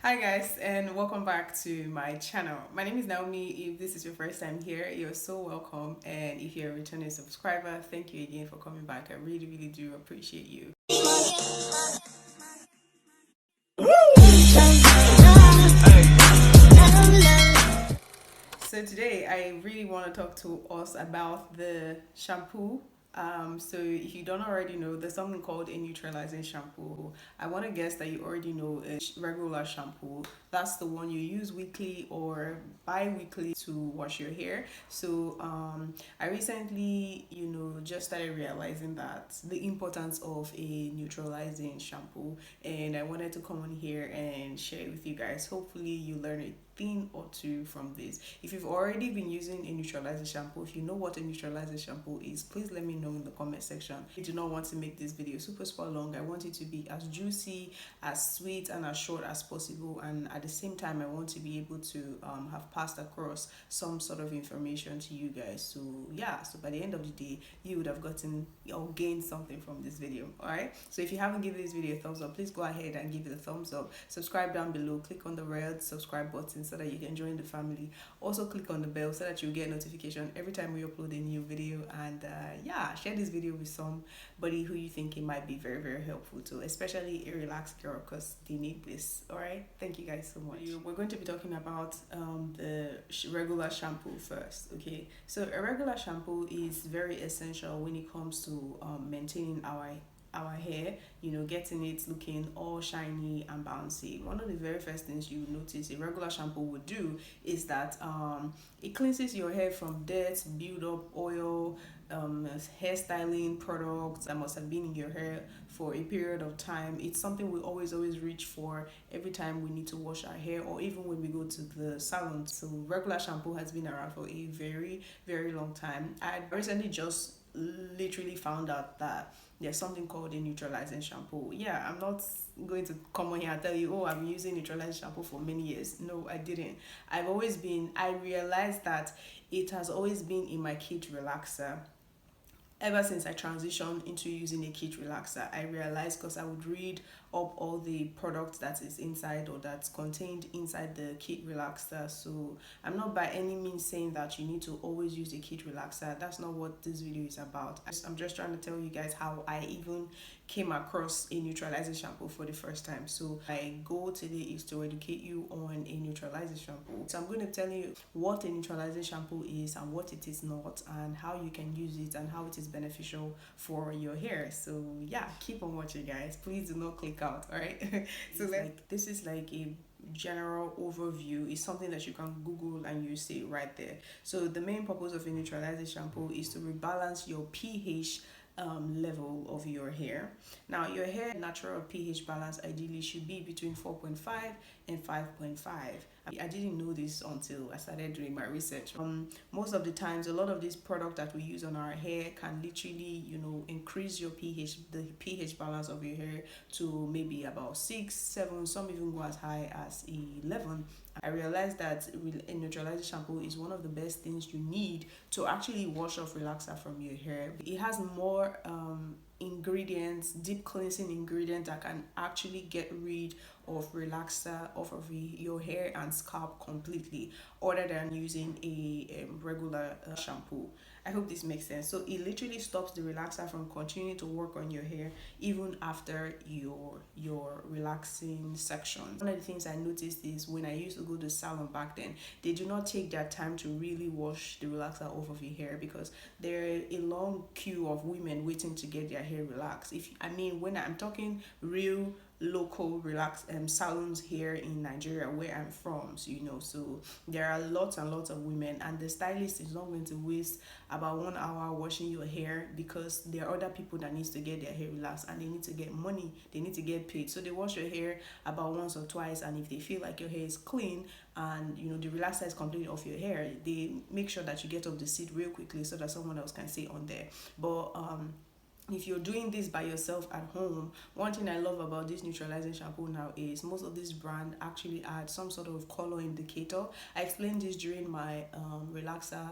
Hi guys, and welcome back to my channel. My name is Naomi. If this is your first time here, you're so welcome, and if you're a returning subscriber, thank you again for coming back. I really do appreciate you. So today I really want to talk to us about the shampoo. So if you don't already know, there's something called a neutralizing shampoo. I want to guess that you already know a regular shampoo. That's the one you use weekly or bi-weekly to wash your hair. So I recently, just started realizing that the importance of a neutralizing shampoo, and I wanted to come on here and share it with you guys. Hopefully you learn it thing or two from this. If you've already been using a neutralizer shampoo, if you know what a neutralizer shampoo is, please let me know in the comment section. I do not want to make this video super long. I want it to be as juicy, as sweet, and as short as possible, and at the same time I want to be able to have passed across some sort of information to you guys. So yeah, so by the end of the day you would have gotten or gained something from this video. All right, so if you haven't given this video a thumbs up, please go ahead and give it a thumbs up. Subscribe down below, click on the red subscribe button so that you can join the family. Also click on the bell so that you get notification every time we upload a new video. And yeah, share this video with somebody who you think it might be very helpful to, especially a relaxed girl, because they need this. All right, thank you guys so much. We're going to be talking about the regular shampoo first. Okay, so a regular shampoo is very essential when it comes to maintaining our hair, getting it looking all shiny and bouncy. One of the very first things you notice a regular shampoo would do is that it cleanses your hair from dirt, build up oil, hairstyling products that must have been in your hair for a period of time. It's something we always reach for every time we need to wash our hair, or even when we go to the salon. So regular shampoo has been around for a very long time. I recently just literally found out that there's something called a neutralizing shampoo. Yeah, I'm not going to come on here and tell you, oh, I'm using neutralizing shampoo for many years. No, I didn't. I realized that it has always been in my kit relaxer. Ever since I transitioned into using a kit relaxer, I realized, because I would read up all the products that is inside or that's contained inside the kit relaxer. So I'm not by any means saying that you need to always use a kit relaxer. That's not what this video is about. I'm just trying to tell you guys how I even came across a neutralizing shampoo for the first time. So my goal today is to educate you on a neutralizing shampoo. So I'm going to tell you what a neutralizing shampoo is and what it is not, and how you can use it and how it is beneficial for your hair. So yeah, keep on watching guys. Please do not click out. All right. So this is like a general overview. Is something that you can Google and you see right there. So the main purpose of a neutralizing shampoo is to rebalance your pH level of your hair. Now your hair natural pH balance ideally should be between 4.5 and 5.5. I didn't know this until I started doing my research. Most of the times, a lot of these products that we use on our hair can literally, increase your the pH balance of your hair to maybe about 6, 7, some even go as high as 11. I realized that a neutralizing shampoo is one of the best things you need to actually wash off relaxer from your hair. It has more ingredients, deep cleansing ingredients that can actually get rid of relaxer off of your hair and scalp completely, other than using a regular shampoo. I hope this makes sense. So it literally stops the relaxer from continuing to work on your hair even after your relaxing section. One of the things I noticed is when I used to go to salon back then, they do not take their time to really wash the relaxer off of your hair, because there are a long queue of women waiting to get their hair relaxed. When I'm talking real local relax salons here in Nigeria where I'm from, so there are lots and lots of women, and the stylist is not going to waste about 1 hour washing your hair, because there are other people that needs to get their hair relaxed and they need to get money, they need to get paid. So they wash your hair about once or twice, and if they feel like your hair is clean and the relaxer is completely off your hair, they make sure that you get off the seat real quickly so that someone else can sit on there. But if you're doing this by yourself at home, one thing I love about this neutralizing shampoo now is most of this brand actually add some sort of color indicator. I explained this during my relaxer,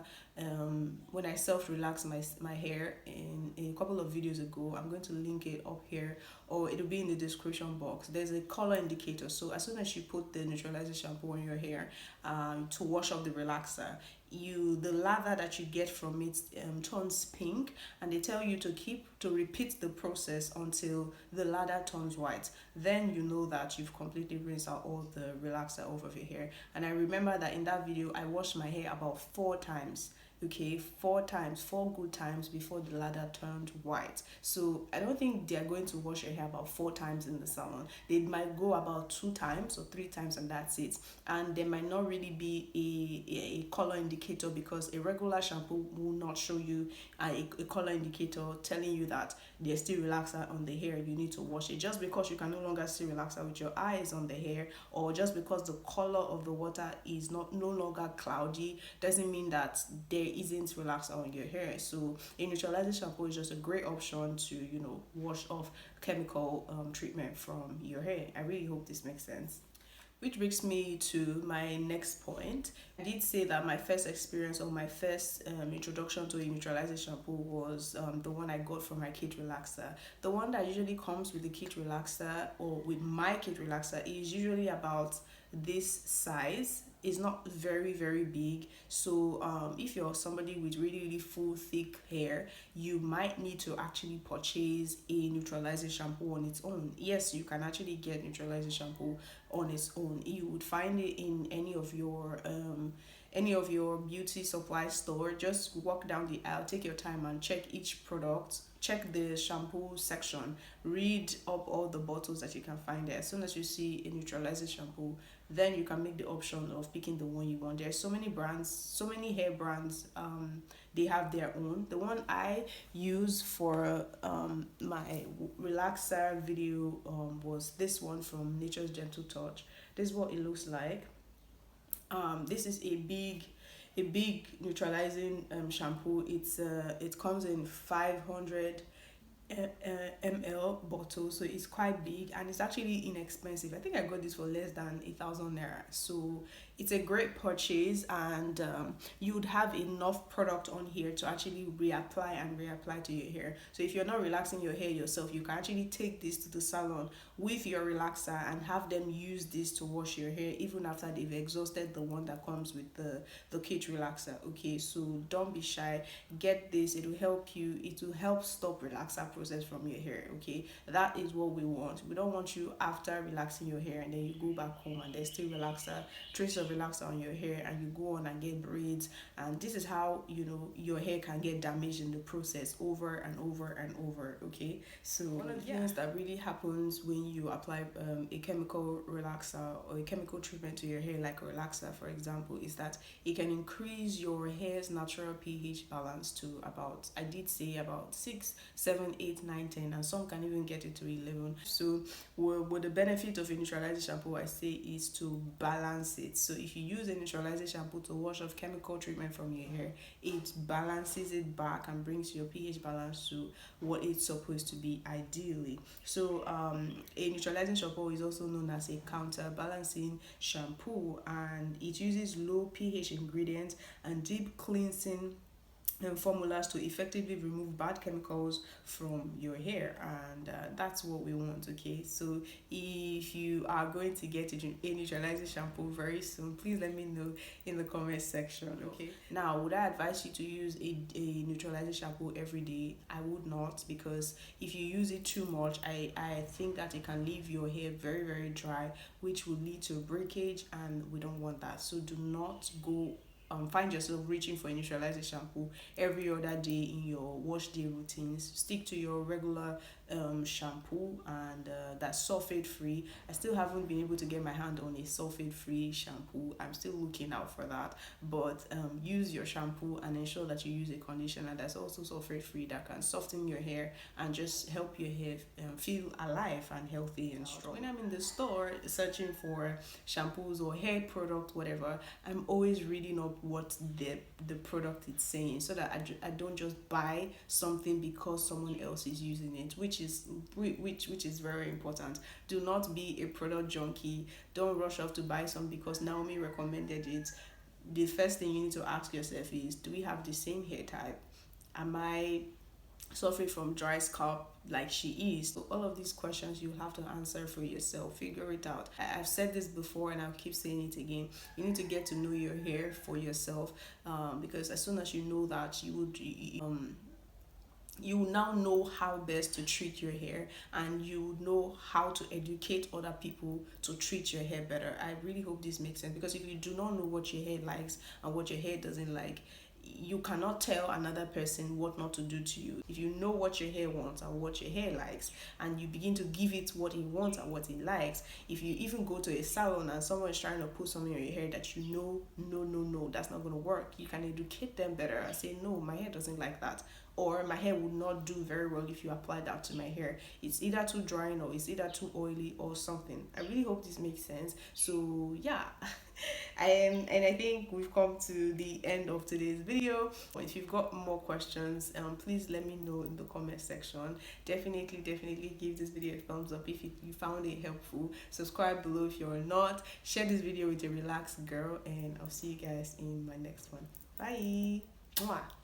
when I self relax my hair in a couple of videos ago. I'm going to link it up here, or it'll be in the description box. There's a color indicator, so as soon as you put the neutralizing shampoo on your hair to wash off the relaxer, the lather that you get from it turns pink, and they tell you to repeat the process until the lather turns white. Then you know that you've completely rinsed out all the relaxer off of your hair. And I remember that in that video I washed my hair about 4 times. Okay, 4 times, 4 good times before the lather turned white. So I don't think they're going to wash your hair about 4 times in the salon. They might go about 2 times or 3 times, and that's it. And there might not really be a color indicator, because a regular shampoo will not show you a color indicator telling you that there's still relaxer on the hair, you need to wash it. Just because you can no longer see relaxer with your eyes on the hair, or just because the color of the water is no longer cloudy, doesn't mean that there isn't relaxer on your hair. So a neutralizing shampoo is just a great option to wash off chemical treatment from your hair. I really hope this makes sense. Which brings me to my next point. I did say that my first experience, or my first introduction to a neutralizing shampoo was the one I got from my kit relaxer. The one that usually comes with the kit relaxer, or with my kit relaxer, is usually about this size. Is not very very big. So if you're somebody with really full thick hair, you might need to actually purchase a neutralizing shampoo on its own. Yes, you can actually get neutralizing shampoo on its own. You would find it in any of your beauty supply store. Just walk down the aisle, take your time and check each product, check the shampoo section, read up all the bottles that you can find there. As soon as you see a neutralizing shampoo, then you can make the option of picking the one you want. There's so many brands, so many hair brands, they have their own. The one I use for my relaxer video was this one from Nature's Gentle Touch. This is what it looks like. This is a big neutralizing shampoo. It comes in 500 ml bottle, so it's quite big and it's actually inexpensive. I think I got this for less than 1,000 naira, so it's a great purchase. And you would have enough product on here to actually reapply to your hair. So if you're not relaxing your hair yourself, you can actually take this to the salon with your relaxer and have them use this to wash your hair even after they've exhausted the one that comes with the kit relaxer. Okay, so don't be shy, get this. It will help you, it will help stop relaxer process from your hair. Okay, that is what we want. We don't want you after relaxing your hair and then you go back home and there's still trace of relaxer on your hair, and you go on and get braids. And this is how your hair can get damaged in the process over and over and over. Okay, so one of the things that really happens when you apply a chemical relaxer or a chemical treatment to your hair, like a relaxer for example, is that it can increase your hair's natural pH balance to about, I did say, about 6, 7, 8, 9, 10, and some can even get it to 11. So what the benefit of a neutralizing shampoo, I say, is to balance it. So if you use a neutralizing shampoo to wash off chemical treatment from your hair, it balances it back and brings your pH balance to what it's supposed to be ideally. So a neutralizing shampoo is also known as a counterbalancing shampoo, and it uses low pH ingredients and deep cleansing formulas to effectively remove bad chemicals from your hair. And that's what we want. Okay, so if you are going to get a neutralizing shampoo very soon, please let me know in the comment section. Okay, now would I advise you to use a neutralizing shampoo every day? I would not, because if you use it too much, I think that it can leave your hair very dry, which will lead to breakage, and we don't want that. So do not go find yourself reaching for a neutralizing shampoo every other day in your wash day routines. Stick to your regular shampoo, and that's sulfate free. I still haven't been able to get my hand on a sulfate free shampoo. I'm still looking out for that. But use your shampoo and ensure that you use a conditioner that's also sulfate free, that can soften your hair and just help your hair feel alive and healthy and strong. When I'm in the store searching for shampoos or hair product, whatever, I'm always reading up what the product is saying, so that I don't just buy something because someone else is using it, which is very important. Do not be a product junkie. Don't rush off to buy some because Naomi recommended it. The first thing you need to ask yourself is, do we have the same hair type? Am I suffering from dry scalp like she is? So all of these questions you have to answer for yourself. Figure it out. I've said this before and I'll keep saying it again. You need to get to know your hair for yourself, because as soon as you know that, you now know how best to treat your hair, and you know how to educate other people to treat your hair better. I really hope this makes sense, because if you do not know what your hair likes and what your hair doesn't like, you cannot tell another person what not to do to you. If you know what your hair wants and what your hair likes, and you begin to give it what it wants and what it likes, if you even go to a salon and someone is trying to put something on your hair that you know, no, that's not going to work, you can educate them better and say, no, my hair doesn't like that, or my hair would not do very well if you apply that to my hair. It's either too drying or it's either too oily or something. I really hope this makes sense. So yeah, and I think we've come to the end of today's video. If you've got more questions, please let me know in the comment section. Definitely give this video a thumbs up if you found it helpful. Subscribe below if you're not. Share this video with a relaxed girl, and I'll see you guys in my next one. Bye. Mwah.